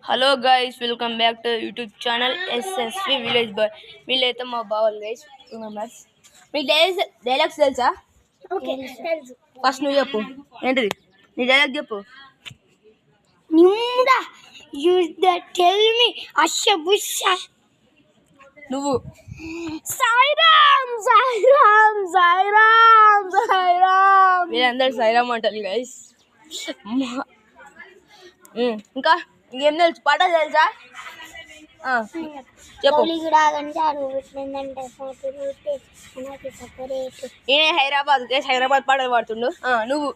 Hello guys, welcome back to YouTube channel SSV village bye. వీళ్ళైతే మా బావాలి guys, 2 members. మీకు dialogues తెలుసా? First నువ్వు చెప్పు, ఏంటిది నీ డైలాగ్ చెప్పు. నువ్వు సాయిరామ్ సాయిరామ్ సాయిరామ్ సాయిరామ్. మీరందరూ సైరామ్ అంటారు గైస్. ఇంకా ఇంకేం తెలుసు? పాటలు తెలుసా? చెప్పు. ఈయన హైదరాబాద్ గైస్, హైదరాబాద్ పాటలు పాడుతుండు. నువ్వు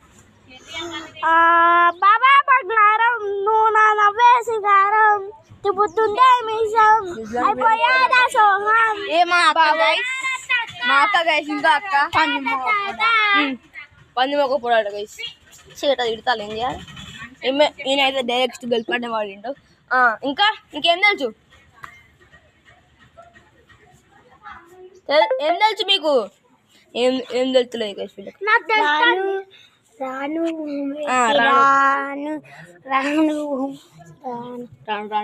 బాబా పగ్నారం నువ్వు నా నవ్వేసి గారం తిప్పుతుండే మీసం అయిపోయాదా సోహం. మా అక్క గైస్, ఇంకా అక్క పంది మొక్క పోరాడు గైస్. చీట తిడతాను ఏం చేయాలి. ఈయన అయితే డైరెక్ట్ గెలిపడిన వాడిండు. ఇంకా ఇంకేం తెలుసు? ఏం తెలుసు మీకు? ఏం తెలుసులేదు గైస్ వీళ్ళకి. రాను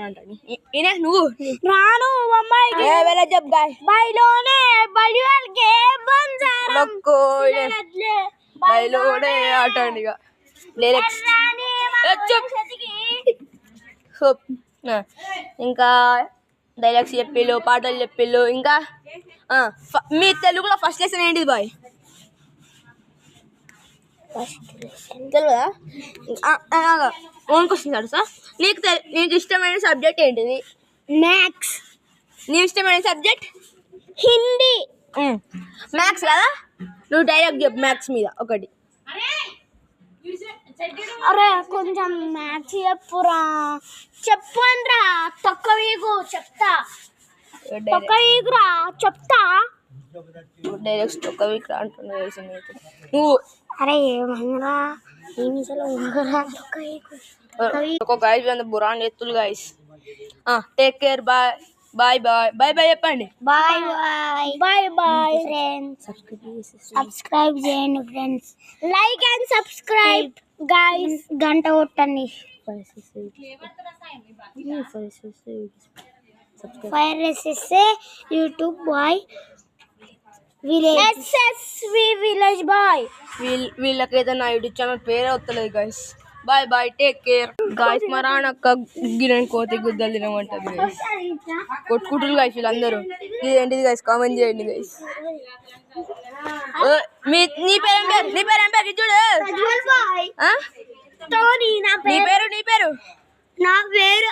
అంటాను. ఈయన నువ్వు రాను అమ్మాయి చెప్ గాయ బయలోనే బలివాళ్ళకే బయలోనే ఆట అండి. ఇక డైరెక్ట్ ఇంకా డైలాగ్స్ చెప్పిళ్ళు, పాటలు చెప్పిళ్ళు. ఇంకా మీ తెలుగులో ఫస్ట్ లెసన్ ఏంటిది బాయ్? తెలియదా? ఓన్ క్వశ్చన్ అడుగుతా. నీకు ఇష్టమైన సబ్జెక్ట్ ఏంటిది? మ్యాథ్స్. నీ ఇష్టమైన సబ్జెక్ట్? హిందీ. మ్యాథ్స్ కదా? నువ్వు డైలాగ్ చెప్పు మ్యాథ్స్ మీద ఒకటి. అరే కొంచెం మ్యాథ్స్ చెప్పురా. చెప్పండ్రా తొక్కవీగు చెప్తా. తొక్కవీగురా చెప్తా. డైరెక్ట్ తొక్క వీక్ అంటున్నా. నువ్వు అరే ఏమన్నా ఒక గైస్ అంత బురాన్ ఎత్తులు guys. Take care. Bye bye bye bye bye చెప్పండి. Bye bye bye bye friends. Subscribe చేయండి friends. Like and subscribe guys. గంట కొట్టండి. ఫైర్ వేసేస్తే YouTube bye SSV village boy. వీళ్ళకైతే నా యూట్యూబ్ ఛానల్ పేరే వస్తలేదు guys. Bye bye, take care guys. మా రానక్క గిరణ్ కోతి గుద్దలు తినమంటది గైస్. కొట్టుకుంటున్నారు గైస్ వీళ్ళందరూ. ఇదేంటిది గైస్? కామెంట్ చేయండి గైస్. నీ పేరు చూడు. నా పేరు నీ పేరు నా పేరు